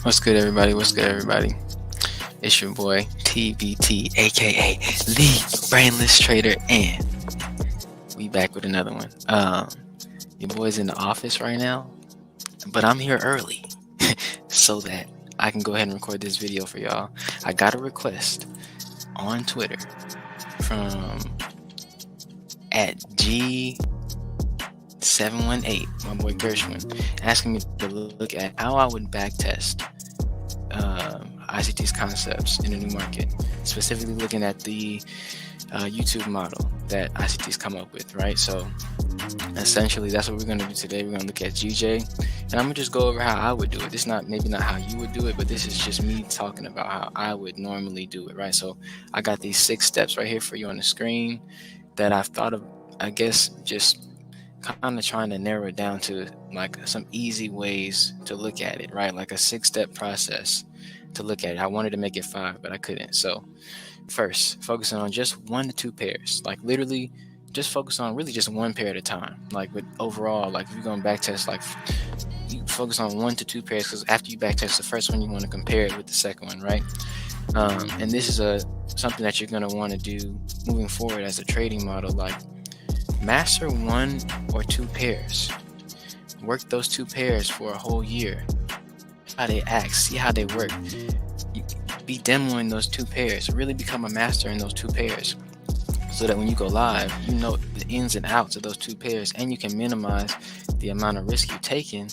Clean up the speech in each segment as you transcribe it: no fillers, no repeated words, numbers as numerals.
What's good, everybody? What's good, everybody? It's your boy TBT, aka the Brainless Trader, and we back with another one. Your boy's in the office right now, but I'm here early so that I can go ahead and record this video for y'all. I got a request on Twitter from @G718, my boy Gershwin, asking me to look at how I would backtest ICT Concepts in a new market, specifically looking at the YouTube model that ICT's come up with, right? So essentially that's what we're going to do today. We're going to look at GJ, and I'm going to just go over how I would do it. This is maybe not how you would do it, but this is just me talking about how I would normally do it, right? So I got these 6 steps right here for you on the screen that I've thought of, I guess, just kind of trying to narrow it down to like some easy ways to look at it, right? Like a 6-step process to look at it. I wanted to make it 5, but I couldn't. So first, focusing on just 1 to 2 pairs, like literally just focus on really just 1 pair at a time. Like with overall, like if you're going to backtest, like you focus on 1 to 2 pairs, because after you backtest the first one, you want to compare it with the second one, right? And this is something that you're going to want to do moving forward as a trading model. Like master 1 or 2 pairs, work those 2 pairs for a whole year. How they act, see how they work. You be demoing those 2 pairs, really become a master in those 2 pairs, so that when you go live, you know the ins and outs of those 2 pairs, and you can minimize the amount of risk you're taking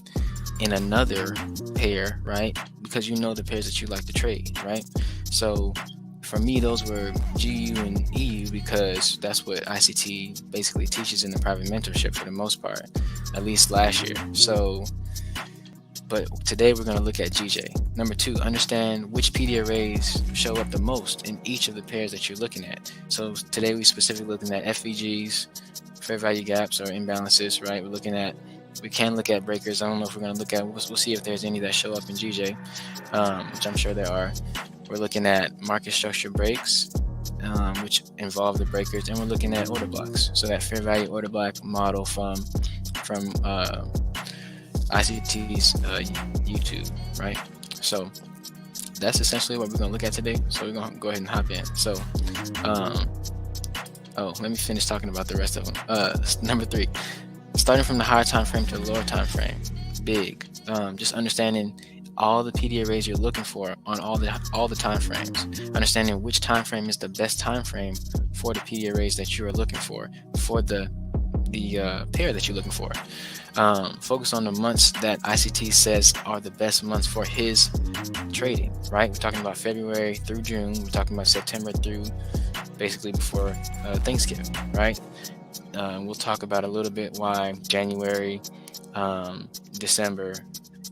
in another pair, right? Because you know the pairs that you like to trade, right? So for me, those were GU and EU, because that's what ICT basically teaches in the private mentorship for the most part, at least last year. So, but today we're going to look at GJ. Number 2, understand which PD arrays show up the most in each of the pairs that you're looking at. So today we're specifically looking at FVGs, fair value gaps or imbalances, right? We can look at breakers. I don't know if we're going to look at, we'll see if there's any that show up in GJ, which I'm sure there are. We're looking at market structure breaks, which involve the breakers, and we're looking at order blocks. So that fair value order block model from ICT's YouTube, right? So that's essentially what we're going to look at today. So we're going to go ahead and hop in. So, let me finish talking about the rest of them. Number 3, starting from the higher time frame to the lower time frame. Big. Just understanding all the PD arrays you're looking for on all the time frames. Understanding which time frame is the best time frame for the PD arrays that you are looking for the pair that you're looking for. Focus on the months that ICT says are the best months for his trading, right? We're talking about February through June. We're talking about September through basically before Thanksgiving, right? We'll talk about a little bit why January, December,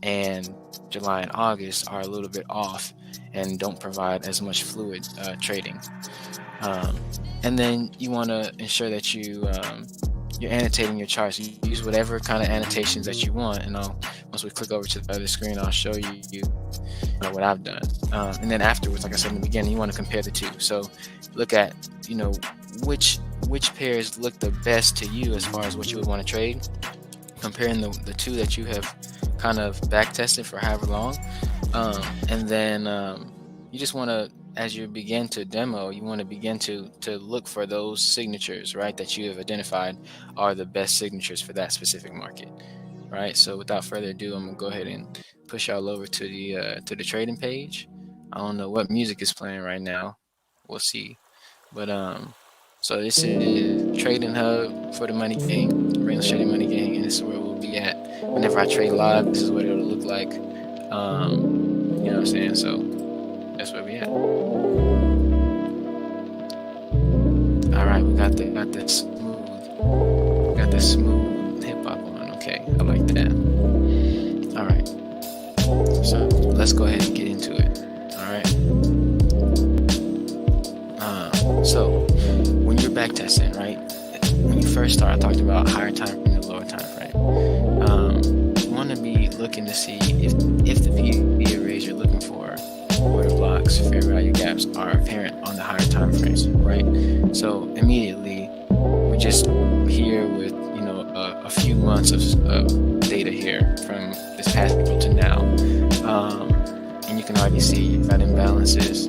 and July and August are a little bit off and don't provide as much fluid trading. And then you want to ensure that you're annotating your charts. You use whatever kind of annotations that you want, and once we click over to the other screen, I'll show you what I've done. And then afterwards, like I said in the beginning, you want to compare the 2. So look at which pairs look the best to you as far as what you would want to trade, comparing the 2 that you have kind of back tested for however long, and then you just want to, as you begin to demo, you want to begin to look for those signatures, right, that you have identified are the best signatures for that specific market, right? So without further ado, I'm gonna go ahead and push y'all over to the trading page. I don't know what music is playing right now, we'll see, but so this is Trading Hub for the Money Gang, Brainless Trading Money Gang, and this is where we'll be at whenever I trade live. This is what it'll look like. You know what I'm saying? So that's where we at. All right, we got this smooth hip hop on. Okay, I like that. All right, so let's go ahead and get into it. All right. So when you're backtesting, right? When you first start, I talked about higher time frame and lower time frame. You want to be looking to see if the PD arrays you're looking for, order blocks, fair value gaps, are apparent on the higher time frames, right? So immediately, we're just here with a few months of data here from this past April to now. You see, you've got imbalances,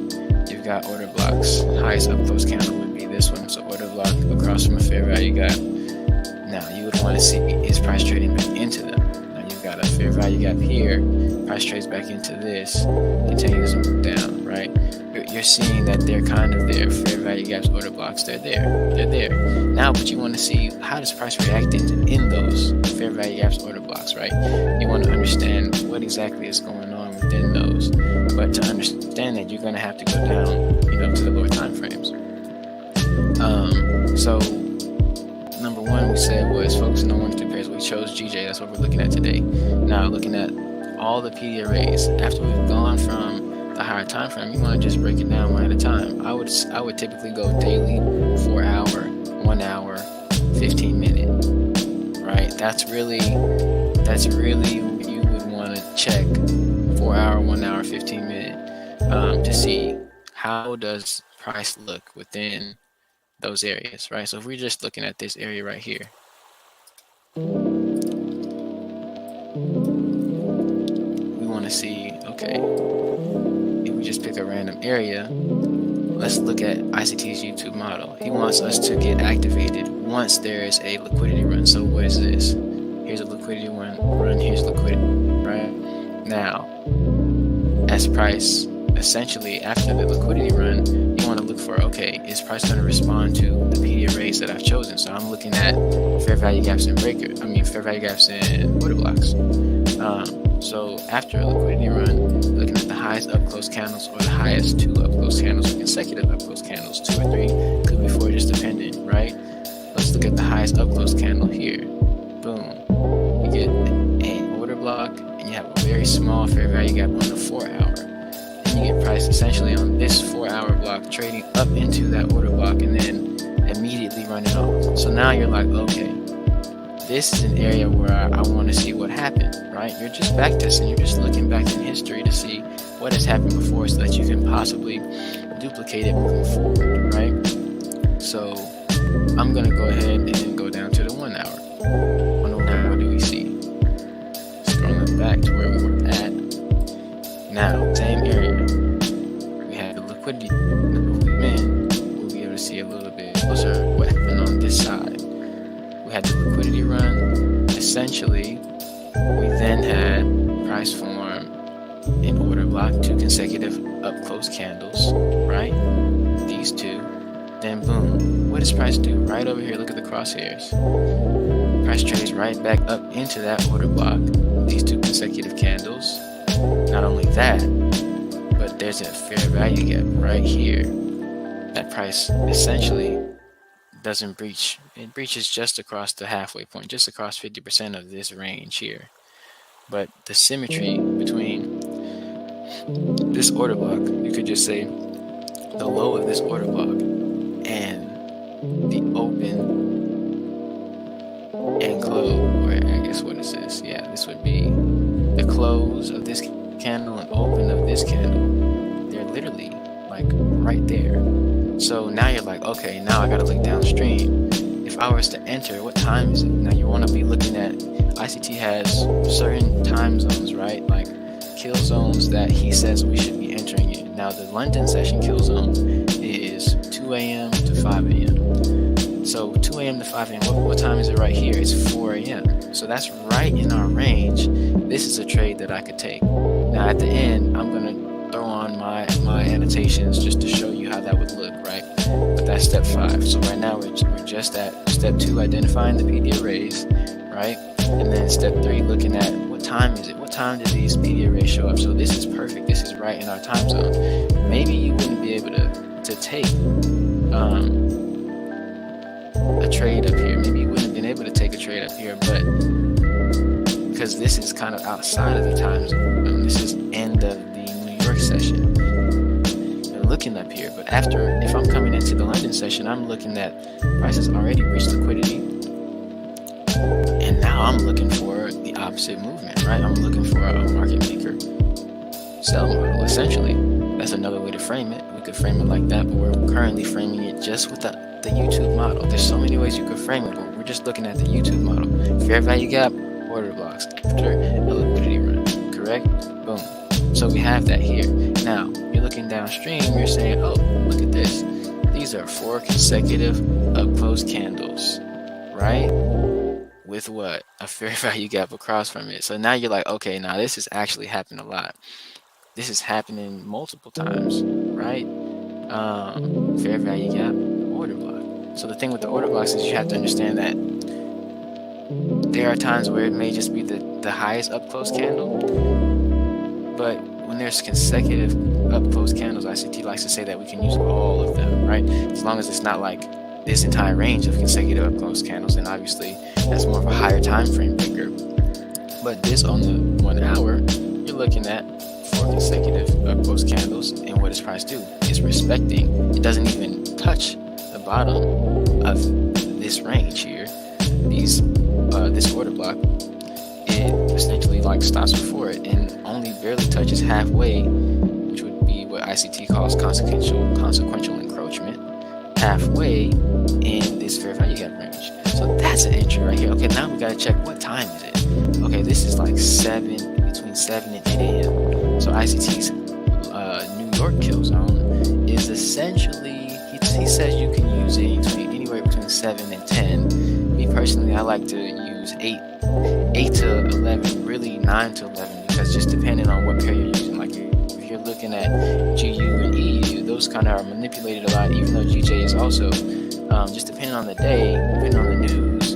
you've got order blocks. The highest up close candle would be this one. So order block across from a fair value gap. Now you would want to see, is price trading back into them? Now you've got a fair value gap here, price trades back into this, continues to move down, right? You're seeing that they're kind of there. Fair value gaps, order blocks, they're there. Now, but you want to see, how does price react in those fair value gaps, order blocks, right? You want to understand what exactly is going on within those. But to understand that, you're going to have to go down, to the lower time frames. So number one we said was focusing on 1 to 3 pairs. We chose GJ. That's what we're looking at today. Now, looking at all the PD arrays, after we've gone from the higher time frame, you want to just break it down one at a time. I would typically go daily, 4 hour, 1 hour, 15 minute, right? That's really what you would want to check. 4 hour, 1 hour, 15 minute, to see how does price look within those areas, right? So if we're just looking at this area right here, we want to see, okay, if we just pick a random area, let's look at ICT's YouTube model. He wants us to get activated once there is a liquidity run. So what is this? Here's a liquidity run, here's liquidity, right? Now, as price, essentially after the liquidity run, you want to look for, okay, is price going to respond to the PD arrays that I've chosen? So I'm looking at fair value gaps and fair value gaps and order blocks. So after a liquidity run, looking at the highest up close candles or the highest 2 up close candles or consecutive up close candles, 2 or 3, could be 4, just depending, right? Let's look at the highest up close candle here. Boom. You get an order block and you have a very small fair value gap on the 4 hour. And you get price essentially on this 4 hour block trading up into that order block and then immediately running off. So now you're like, okay, this is an area where I want to see what happened, right? You're just backtesting, you're just looking back in history to see what has happened before so that you can possibly duplicate it moving forward, right? So I'm going to go ahead and go down to the 1 hour. On the 1 hour, what do we see? Scrolling back to where we were at. Now, same area. We have the liquidity. We'll be able to see a little bit closer what happened on this side. We had the liquidity run. Essentially, we then had price form in order block, 2 consecutive up close candles, right? These 2. Then boom. What does price do? Right over here, look at the crosshairs. Price trades right back up into that order block. These 2 consecutive candles. Not only that, but there's a fair value gap right here. That price essentially doesn't breach. It breaches just across the halfway point, just across 50% of this range here. But the symmetry between this order block, you could just say the low of this order block and the open and close, or I guess what is this? Yeah, this would be the close of this candle and open of this candle. They're literally like right there. So now you're like, okay, now I gotta look downstream. If I was to enter, what time is it? Now you want to be looking at, ICT has certain time zones, right? Like kill zones that he says we should be entering in. Now the London session kill zone is 2 a.m. to 5 a.m. So 2 a.m. to 5 a.m. What time is it right here? It's 4 a.m. So that's right in our range. This is a trade that I could take. Now at the end, I'm going to throw on my annotations just to show you how that would look, right? But that's step 5. So right now we're just at step 2, identifying the PD arrays, right? And then step 3, looking at what time is it? What time do these PD arrays show up? So this is perfect. This is right in our time zone. Maybe you wouldn't be able to take a trade up here. Maybe you wouldn't have been able to take a trade up here, but because this is kind of outside of the time zone. This is end of the New York session. You're looking up here, but after, if I'm coming into the London session, I'm looking at prices already reached liquidity, and now I'm looking for the opposite movement, right? I'm looking for a market maker sell model, essentially. That's another way to frame it. We could frame it like that, but we're currently framing it just with the YouTube model. There's so many ways you could frame it, but we're just looking at the YouTube model. Fair value gap, order blocks after a liquidity run, correct? correct? Boom. So we have that here. Now, you're looking downstream, you're saying, oh, look at this. These are 4 consecutive up-close candles, right? With what? A fair value gap across from it. So now you're like, okay, now this has actually happened a lot. This is happening multiple times, right? Fair value gap, order block. So the thing with the order blocks is you have to understand that there are times where it may just be the highest up close candle, but when there's consecutive up close candles, ICT likes to say that we can use all of them, right? As long as it's not like this entire range of consecutive up close candles, then obviously that's more of a higher time frame picker. But this on the 1 hour, you're looking at 4 consecutive up close candles, and what does price do? It's respecting. It doesn't even touch the bottom of this range here. This order block, it essentially like stops before it and only barely touches halfway, which would be what ICT calls consequential encroachment, halfway in this fair value gap range. So that's an entry right here. Okay, now we gotta check what time is it. Okay, this is like between 7 and 8 a.m. So ICT's New York kill zone is essentially, he says you can use it anywhere between 7 and 10. Me personally, I like to use 8 to 11, really 9 to 11, because just depending on what pair you're using, like if you're looking at GU and EU, those kind of are manipulated a lot, even though GJ is also, just depending on the day, depending on the news,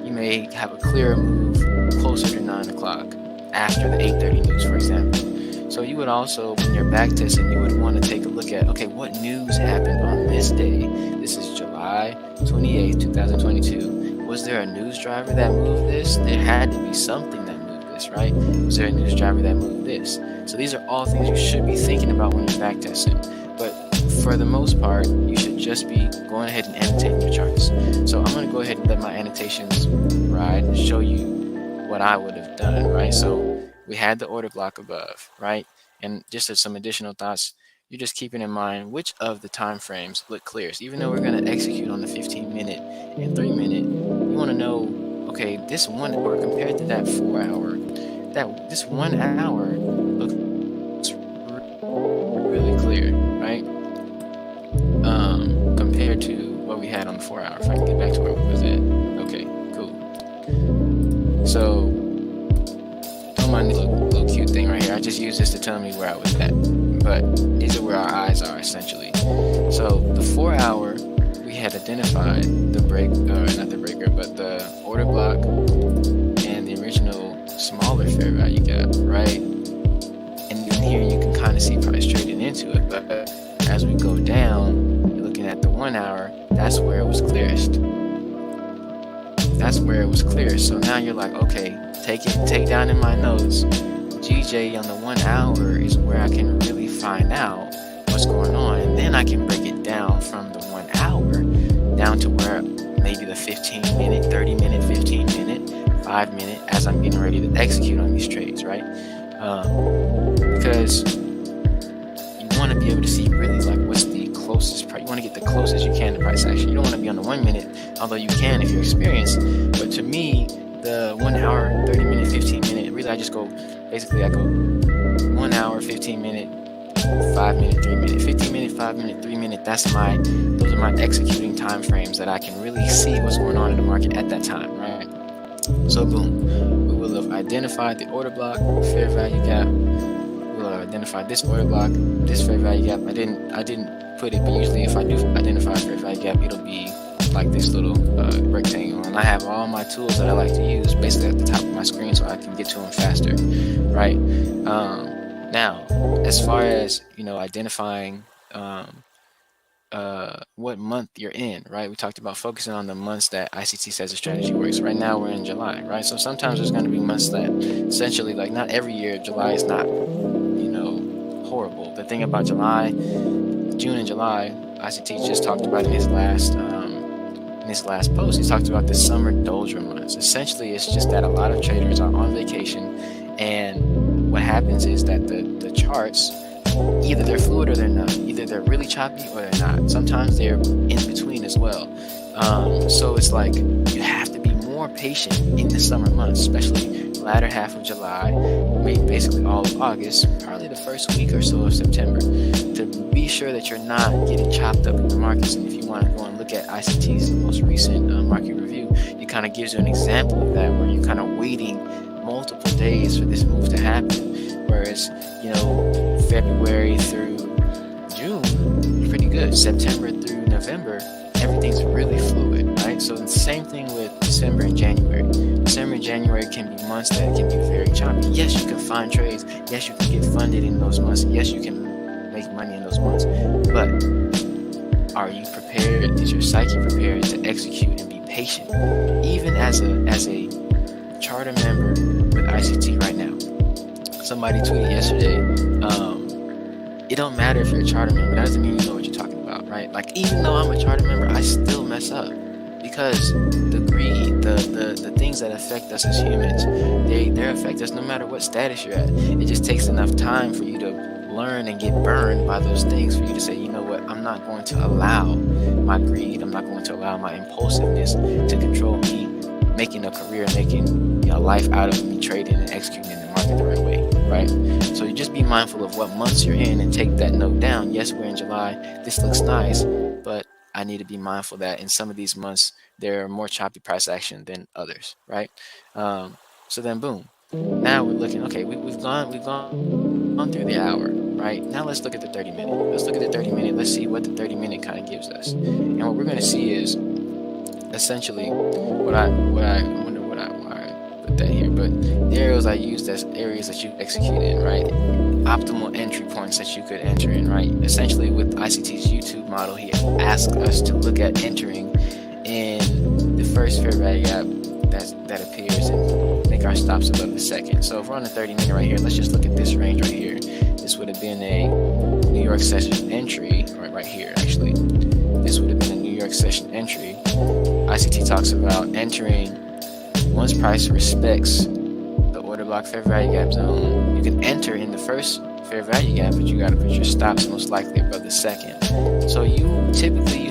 you may have a clearer move closer to 9 o'clock after the 8:30 news, for example. So you would also, when you're back testing, you would want to take a look at, okay, what news happened on this day? This is July 28th, 2022. Was there a news driver that moved this? There had to be something that moved this, right? Was there a news driver that moved this? So these are all things you should be thinking about when you're back testing. But for the most part, you should just be going ahead and annotating your charts. So I'm going to go ahead and let my annotations ride and show you what I would have done, right? So we had the order block above, right? And just as some additional thoughts, you're just keeping in mind which of the time frames look clearest. Even though we're going to execute on the 15-minute and 3-minute, you want to know, okay, this 1 hour compared to that 4 hour, this 1 hour looks really clear, right? Compared to what we had on the 4 hour. If I can get back to where we was at. Okay, cool. So don't mind this little cute thing right here. I just use this to tell me where I was at. But these are where our eyes are essentially. So the 4 hour, we had identified the not the breaker, but the order block and the original smaller fair value gap, right? And in here you can kind of see price trading into it. But as we go down, you're looking at the 1 hour, that's where it was clearest. That's where it was clearest. So now you're like, okay, take down in my notes. GJ on the 1 hour is where I can really find out what's going on, and then I can break it down from the 1 hour down to where maybe the 15-minute, 30-minute, 15-minute, 5-minute as I'm getting ready to execute on these trades, right? Because you want to be able to see really like what's the closest price. You want to get the closest you can to price action. You don't want to be on the 1 minute, although you can if you're experienced. But to me, the 1 hour, 30-minute, 15-minute, really I go 1 hour, 15-minute, 5-minute, 3-minute, 15-minute, 5-minute, 3-minute. Those are my executing time frames that I can really see what's going on in the market at that time, right? So boom, we will have identified the order block, fair value gap. We'll have identified this order block, this fair value gap. I didn't put it, but usually if I do identify a fair value gap, it'll be like this little rectangle, and I have all my tools that I like to use basically at the top of my screen so I can get to them faster, right? Now, as far as identifying what month you're in, right? We talked about focusing on the months that ICT says the strategy works. Right now we're in July, right? So sometimes there's going to be months that essentially, like, not every year July is not horrible. The thing about July, June and July, ICT just talked about in his last post, he talked about the summer doldrum months. Essentially, it's just that a lot of traders are on vacation, and what happens is that the charts, either they're fluid or they're not. Either they're really choppy or they're not. Sometimes they're in between as well. So it's like you have to be more more patient in the summer months, especially the latter half of July, maybe basically all of August, probably the first week or so of September, to be sure that you're not getting chopped up in the markets. And if you want to go and look at ICT's most recent market review, it kind of gives you an example of that, where you're kind of waiting multiple days for this move to happen. Whereas, February through June, pretty good. September through November, everything's really fluid, right? So the same thing with December and January. December and January can be months that can be very choppy. Yes, you can find trades. Yes, you can get funded in those months. Yes, you can make money in those months. But are you prepared? Is your psyche prepared to execute and be patient? Even as a charter member with ICT right now. Somebody tweeted yesterday, it don't matter if you're a charter member. That doesn't mean you know what you're talking about, right? Like, even though I'm a charter member, I still mess up, because the greed, the things that affect us as humans, they affect us no matter what status you're at. It just takes enough time for you to learn and get burned by those things for you to say, you know what, I'm not going to allow my greed, I'm not going to allow my impulsiveness to control me making a career, making life out of me trading and executing in the market the right way, right? So you just be mindful of what months you're in and take that note down. Yes, we're in July. This looks nice, but I need to be mindful that in some of these months there are more choppy price action than others, right? So then, boom. Now we're looking. Okay, we've gone through the hour, right? Now let's look at the 30-minute. Let's look at the 30-minute. Let's see what the 30-minute kind of gives us. And what we're going to see is essentially why I put that here, but the areas I used as areas that you execute in, right? Optimal entry points that you could enter in, right? Essentially, with ICT's YouTube model, he asked us to look at entering in the first fair value gap that appears and make our stops above the second. So if we're on the 30-minute right here, let's just look at this range right here. This would have been a New York session entry, right here actually. This would have been a New York session entry. ICT talks about entering once price respects the order block fair value gap zone. You can enter in the first fair value gap, but you got to put your stops most likely above the second. So you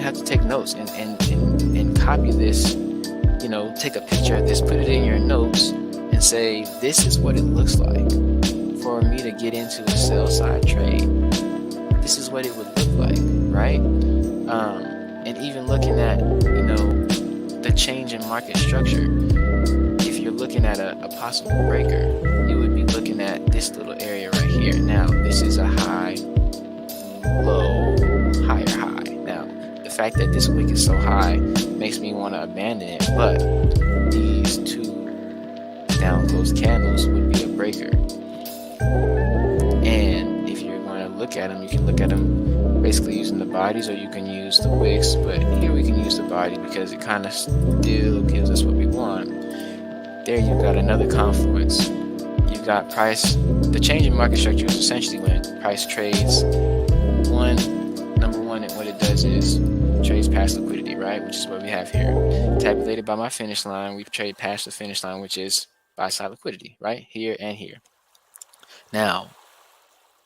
have to take notes and copy this. Take a picture of this, put it in your notes, and say, this is what it looks like for me to get into a sell side trade. This is what it would look like, right? And even looking at the change in market structure, if you're looking at a possible breaker, you would be looking at this little area right here. Now this is a high, low, higher high. Now the fact that this wick is so high makes me want to abandon it, but these two down closed candles would be a breaker. And if you're going to look at them, you can look at them basically using the bodies, or you can use the wicks, but here we can use the body because it kind of still gives us what we want. There you've got another confluence. You've got price. The change in market structure is essentially when price trades number one, and what it does is trades past liquidity, right? Which is what we have here. Tabulated by my finish line, we trade past the finish line, which is buy side liquidity, right? Here and here. Now,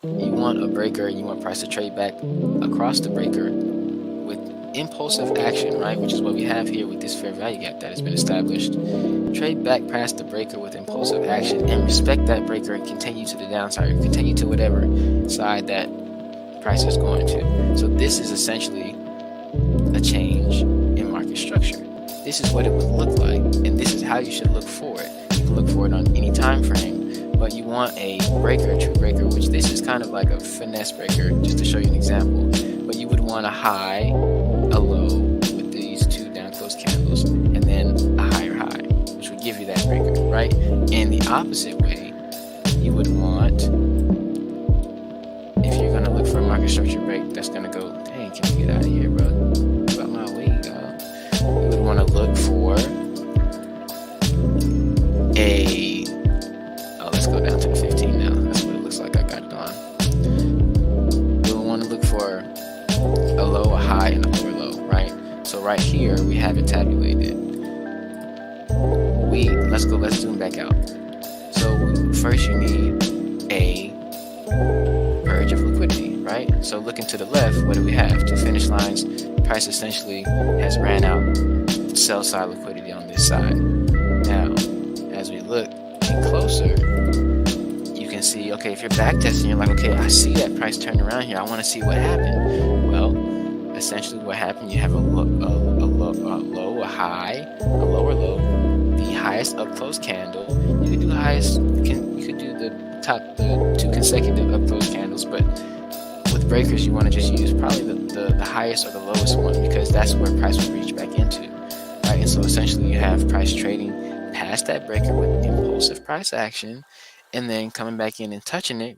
you want a breaker, you want price to trade back across the breaker with impulsive action, right? Which is what we have here with this fair value gap that has been established. Trade back past the breaker with impulsive action and respect that breaker and continue to the downside, or continue to whatever side that price is going to. So this is essentially a change in market structure. This is what it would look like, and this is how you should look for it. You can look for it on any time frame, but you want a breaker, a true breaker, which this is kind of like a finesse breaker, just to show you an example. But you would want a high, a low with these two down closed candles, and then a higher high, which would give you that breaker, right? And the opposite way, you would want, if you're going to look for a market structure break that's going to go, dang, can we get out of here, bro? About my way, dog. You would want to look for let's go down to the 15 now. That's what it looks like. I got it on. You would want to look for a low, a high, and a lower low, right? So right here, we have it tabulated. Let's zoom back out. So first you need a purge of liquidity, right? So looking to the left, what do we have? Two finish lines. Price essentially has ran out sell side liquidity on this side. closer, you can see, okay, if you're back testing, you're like, okay, I see that price turn around here. I want to see what happened. Well, essentially what happened, you have a low, a high, a lower low, the highest up close candle. You could do highest, you could do the two consecutive up close candles, but with breakers, you want to just use probably the highest or the lowest one, because that's where price will reach back into, right? And so essentially you have price trading past that breaker with impulsive price action, and then coming back in and touching it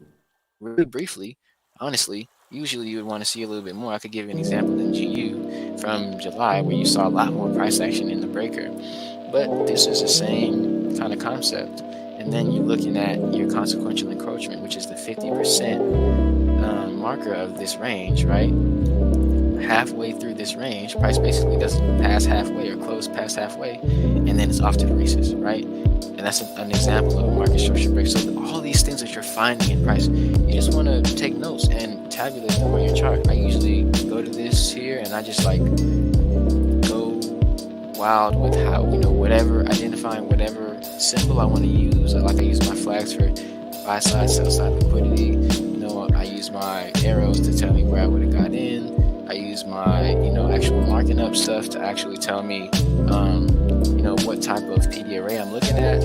really briefly. Honestly, usually you would want to see a little bit more. I could give you an example in GU from July where you saw a lot more price action in the breaker, but this is the same kind of concept. And then you're looking at your consequential encroachment, which is the 50% marker of this range, right? Halfway through this range, price basically doesn't pass halfway or close past halfway, and then it's off to the races, right? And that's an example of a market structure break. So all these things that you're finding in price, you just want to take notes and tabulate them on your chart. I usually go to this here and I just like go wild with how, whatever, identifying whatever symbol I want to use. I use my flags for buy side, sell side liquidity. I use my arrows to tell me where I would have got in. I use my, actual marking up stuff to actually tell me, what type of PD array I'm looking at.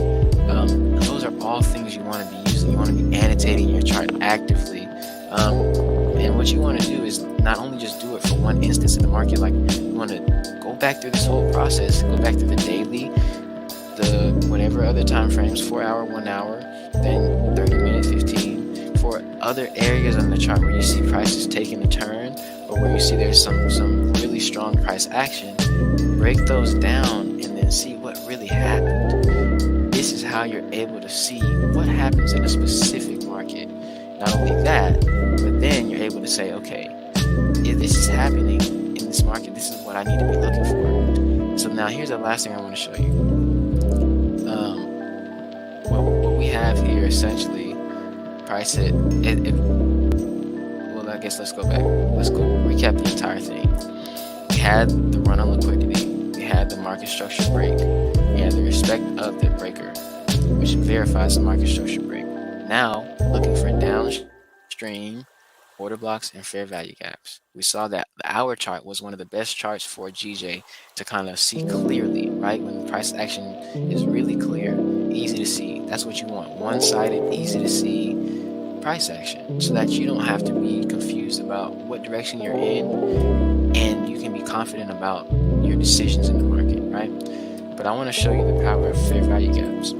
Those are all things you want to be using. You want to be annotating your chart actively. And what you want to do is not only just do it for one instance in the market, like you want to go back through this whole process, go back to the daily, the whatever other time frames, 4 hour, 1 hour, then 30 minutes, 15. For other areas on the chart where you see prices taking a turn, or where you see there's some really strong price action, break those down and then see what really happened. This is how you're able to see what happens in a specific market. Not only that, but then you're able to say, okay, if this is happening in this market, this is what I need to be looking for. So now here's the last thing I want to show you. What we have here essentially, price it. Well, I guess let's go back. Let's go recap the entire thing. We had the run on liquidity. We had the market structure break. We had the respect of the breaker, which verifies the market structure break. Now, looking for downstream order blocks and fair value gaps. We saw that the hour chart was one of the best charts for GJ to kind of see clearly, right? When the price action is really clear, easy to see. That's what you want. One-sided, easy to see price action, so that you don't have to be confused about what direction you're in, and you can be confident about your decisions in the market, right? But I want to show you the power of fair value gaps.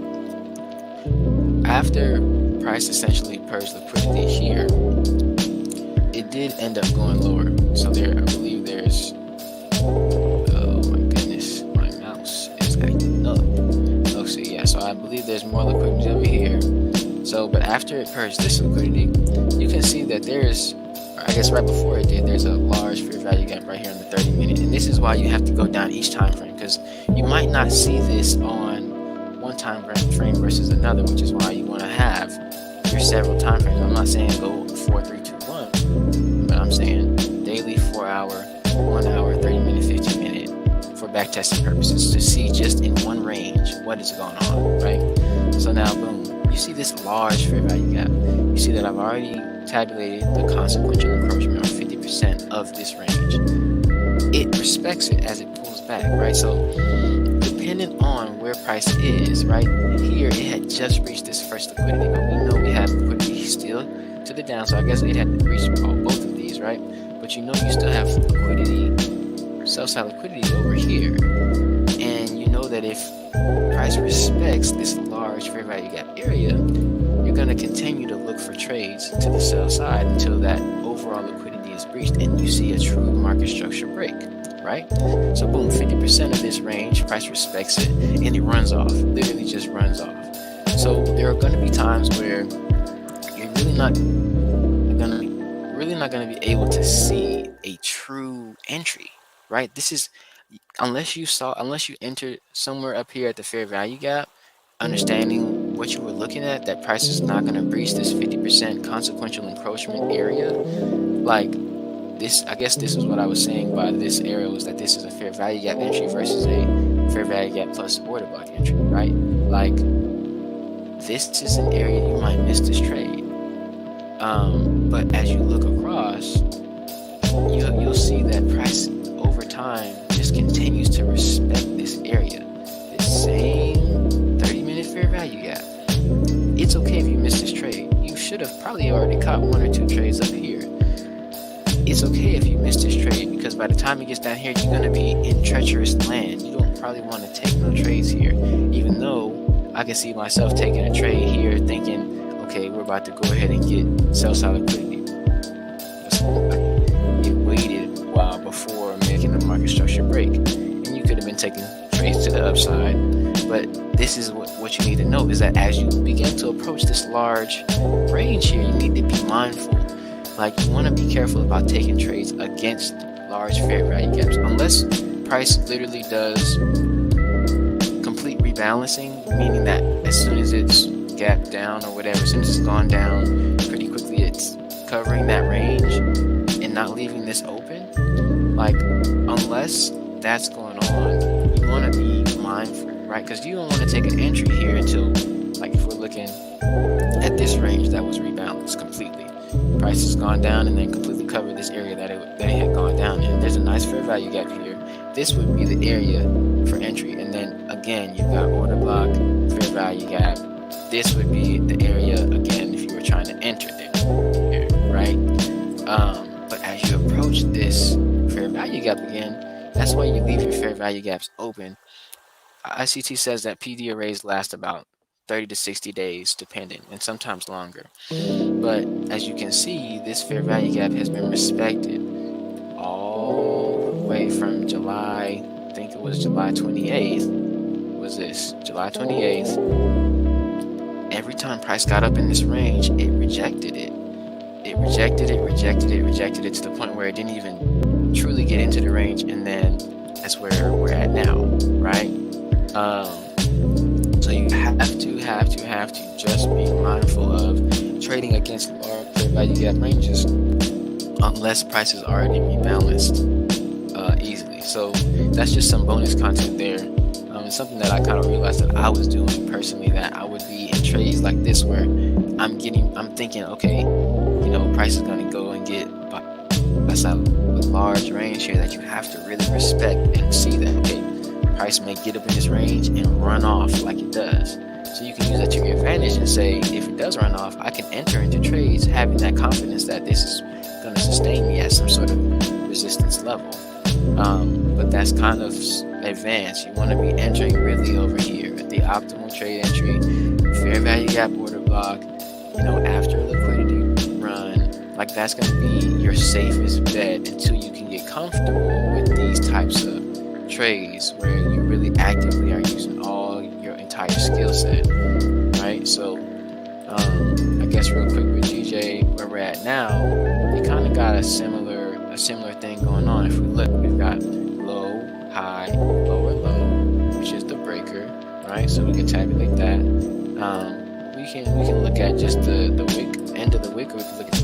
After price essentially purged liquidity here, it did end up going lower. So there, I believe there's, oh my goodness, my mouse is acting up. Okay, yeah, so I believe there's more liquidity over here. So, but after it purged this liquidity, you can see that there's, I guess right before it did, there's a large fair value gap right here on the 30 minute. And this is why you have to go down each time frame, because you might not see this on one time frame versus another, which is why you want to have your several time frames. I'm not saying go 4, 3, 2, 1, but I'm saying daily, 4 hour, 1 hour, 30 minute, 15 minute for backtesting purposes, to see just in one range what is going on, right? So now, boom. You see this large fair value gap. You see that I've already tabulated the consequential encroachment, or 50% of this range. It respects it as it pulls back, right? So depending on where price is, right, here it had just reached this first liquidity, but we know we have liquidity still to the down, so I guess it had to reach both of these, right? But you still have liquidity, sell-side liquidity over here, and you know that if price respects this large fair value gap area, you're going to continue to look for trades to the sell side until that overall liquidity is breached and you see a true market structure break, right? So boom, 50% of this range, price respects it and it runs off, literally just runs off. So there are going to be times where you're really not going to be able to see a true entry, right? This is unless you entered somewhere up here at the fair value gap, understanding what you were looking at, that price is not going to breach this 50% consequential encroachment area. Like this, I guess this is what I was saying by this arrow, is that this is a fair value gap entry versus a fair value gap plus order block entry, right? Like this is an area you might miss this trade. But as you look across, you'll see that price over time just continues to respect this area, this same 30-minute fair value gap. It's okay if you miss this trade. You should have probably already caught 1 or 2 trades up here. It's okay if you miss this trade, because by the time it gets down here, you're going to be in treacherous land. You don't probably want to take no trades here, even though I can see myself taking a trade here thinking, okay, we're about to go ahead and get sell-side liquidity. It waited a while before making the market structure break, and you could have been taking trades to the upside. But this is what you need to know, is that as you begin to approach this large range here, you need to be mindful. Like, you want to be careful about taking trades against large fair value gaps, unless price literally does complete rebalancing, meaning that as soon as it's gapped down or whatever, as soon as it's gone down pretty quickly, it's covering that range and not leaving this open. Like, unless that's going on, you want to be mindful, right? Because you don't want to take an entry here until, like, if we're looking at this range that was rebalanced completely, price has gone down and then completely covered this area that it had gone down in. There's a nice fair value gap here. This would be the area for entry, and then again you've got order block, fair value gap. This would be the area again if you were trying to enter there, right? But as you approach this fair value gap again, that's why you leave your fair value gaps open. ICT says that PD arrays last about 30 to 60 days depending, and sometimes longer. But as you can see, this fair value gap has been respected all the way from July, I think it was July 28th, was this, July 28th. Every time price got up in this range, it rejected it. It rejected it to the point where it didn't even truly get into the range, and then that's where we're at now, right? So you have to just be mindful of trading against large fair value gap ranges unless price is already rebalanced easily. So that's just some bonus content there. It's something that I kind of realized that I was doing personally, that I would be in trades like this where I'm thinking, okay, price is going to go and get that's a large range here that you have to really respect and see that, okay, price may get up in this range and run off like it does. So you can use that to your advantage and say, if it does run off, I can enter into trades having that confidence that this is going to sustain me at some sort of resistance level. But that's kind of advanced. You want to be entering really over here at the optimal trade entry, fair value gap order block, after a liquidity run. Like, that's going to be your safest bet until you can get comfortable with these types of trades where you really actively are using all your entire skill set, right? So I guess real quick with GJ, where we're at now, we kind of got a similar thing going on. If we look, we've got low, high, lower low, which is the breaker, right? So we can tabulate that. We can look at just the wick, end of the wick, or we can look at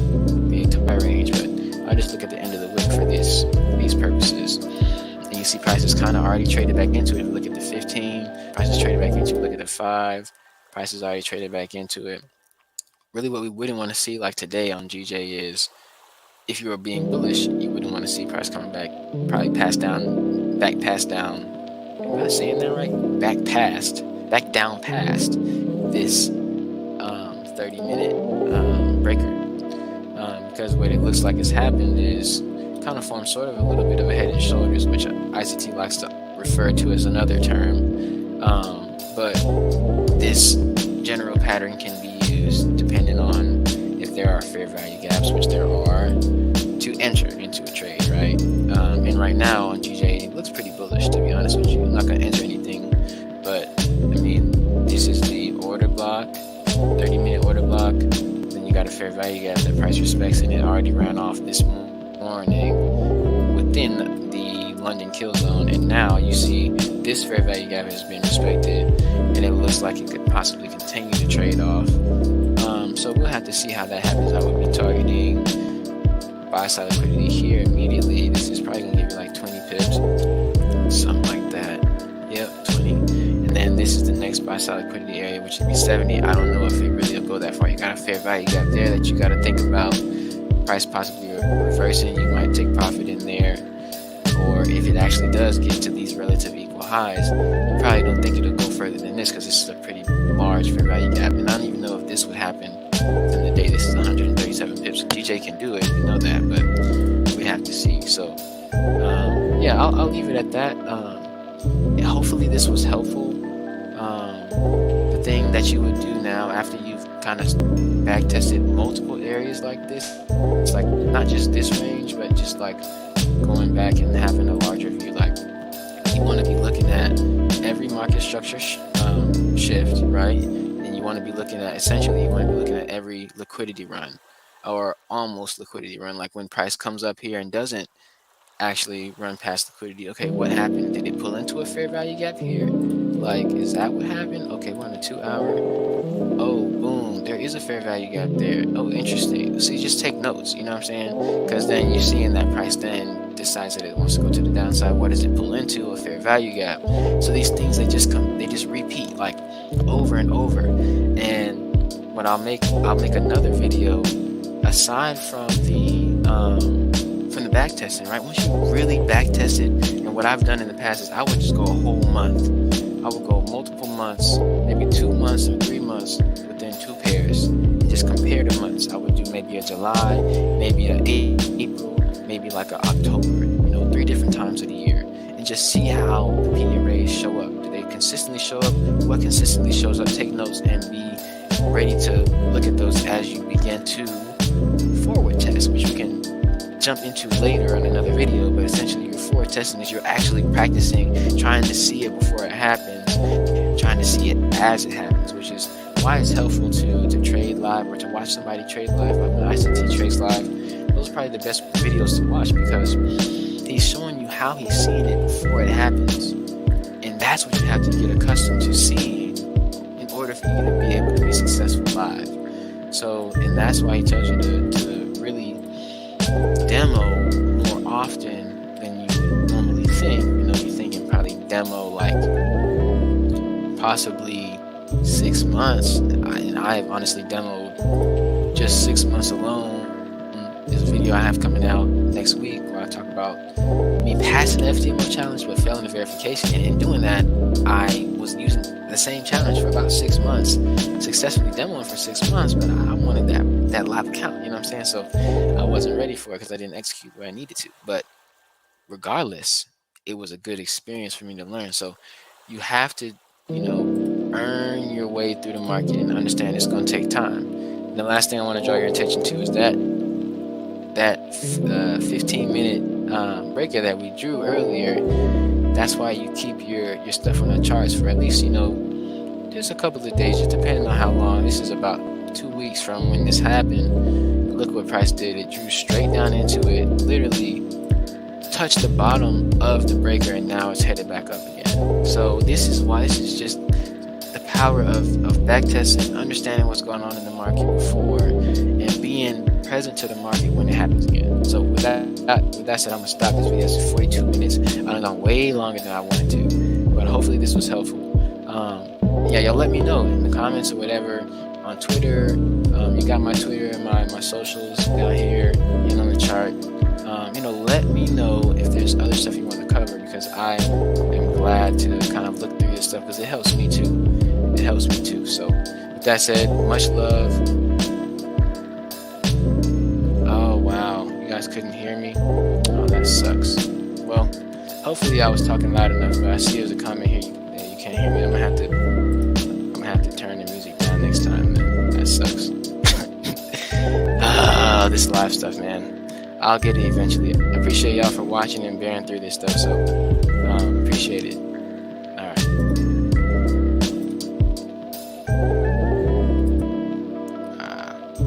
the entire range, but I'll just look at the end of the wick for these purposes. And you see prices kind of already traded back into it. If you look at the 15, prices traded back into it. Look at the 5, prices already traded back into it. Really what we wouldn't want to see, like today on GJ, is if you were being bullish, you wouldn't want to see price coming back, probably back past down. Am I saying that right? Back down past this 30-minute breaker. Because what it looks like has happened is kind of formed sort of a little bit of a head and shoulders, which ICT likes to refer to as another term. But this general pattern can be used depending on if there are fair value gaps, which there are, to enter into a trade, right? And right now on GJ, it looks pretty bullish, to be honest with you. I'm not going to enter anything, but I mean, this is the order block, 30-minute order block. Then you got a fair value gap that price respects, and it already ran off this morning within the London kill zone, and now you see this fair value gap has been respected, and it looks like it could possibly continue to trade off. So we'll have to see how that happens. I would be targeting buy side liquidity here immediately. This is probably gonna give you like 20 pips, something like that. Yep, 20. And then this is the next buy side liquidity area, which would be 70. I don't know if it really will go that far. You got a fair value gap there that you got to think about. Price possibly reversing, you might take profit in there. Or if it actually does get to these relative equal highs, you probably don't think it'll go further than this, because this is a pretty large fair value gap. And I don't even know if this would happen in the day. This is 137 pips. GJ can do it, we know that, but we have to see. So yeah, I'll leave it at that. Hopefully this was helpful. The thing that you would do now after you've kind of back tested multiple areas like this, it's like not just this range, but just like going back and having a larger view. Like, you want to be looking at every market structure shift, right? And you want to be looking at, essentially, you want to be looking at every liquidity run, or almost liquidity run. Like when price comes up here and doesn't actually run past liquidity, okay, what happened? Did it pull into a fair value gap here? Like, is that what happened? Okay, we're on a 2 hour. Oh, boom, there is a fair value gap there. Oh, interesting. So you just take notes, you know what I'm saying? Because then you're seeing that price then decides that it wants to go to the downside. What does it pull into? A fair value gap. So these things, they just repeat like over and over. And when I'll make another video aside from the back testing, right? Once you really back test it, and what I've done in the past is I would just go a whole month. I would go multiple months, maybe 2 months or 3 months within 2 pairs, and just compare the months. I would do maybe a July, maybe a April, maybe like a October, 3 different times of the year, and just see how the PE rays show up. Do they consistently show up? What consistently shows up? Take notes and be ready to look at those as you begin to forward test, which we can jump into later on another video. But essentially, your forward testing is you're actually practicing trying to see it before it happens, trying to see it as it happens, which is why it's helpful to trade live or to watch somebody trade live. Like when ICT trades live, those are probably the best videos to watch, because he's showing you how he's seeing it before it happens, and that's what you have to get accustomed to seeing in order for you to be able to be successful live. So, and that's why he tells you to really demo more often than you would normally think. You're thinking probably demo like possibly 6 months, and I've honestly demoed just 6 months alone. This video I have coming out next week where I talk about me passing the FTMO challenge but failing the verification, and in doing that I was using the same challenge for about 6 months, successfully demoing for 6 months, but I wanted that live account, you know what I'm saying? So I wasn't ready for it because I didn't execute where I needed to. But regardless, it was a good experience for me to learn. So you have to, earn your way through the market and understand it's going to take time. And the last thing I want to draw your attention to is that 15-minute breaker that we drew earlier. That's why you keep your stuff on the charts for at least, just a couple of days, just depending on how long. This is about 2 weeks from when this happened. Look what price did. It drew straight down into it, literally touched the bottom of the breaker, and now it's headed back up again. So this is just the power of backtesting, understanding what's going on in the market before, and being present to the market when it happens again. So with that said, I'm gonna stop this video. It's 42 minutes. I've gone way longer than I wanted to, but hopefully this was helpful. Y'all let me know in the comments or whatever on Twitter. You got my Twitter and my socials down here and on the chart. Let me know if there's other stuff you want to cover, because I am glad to kind of look through this stuff, because it helps me too. So with that said, much love. Oh wow, you guys couldn't hear me? Oh, that sucks. Well, hopefully I was talking loud enough, but I see there's a comment here that you can't hear me. I'm gonna have to turn the music down next time, man. That sucks. This live stuff, man. I'll get it eventually. I appreciate y'all for watching and bearing through this stuff. So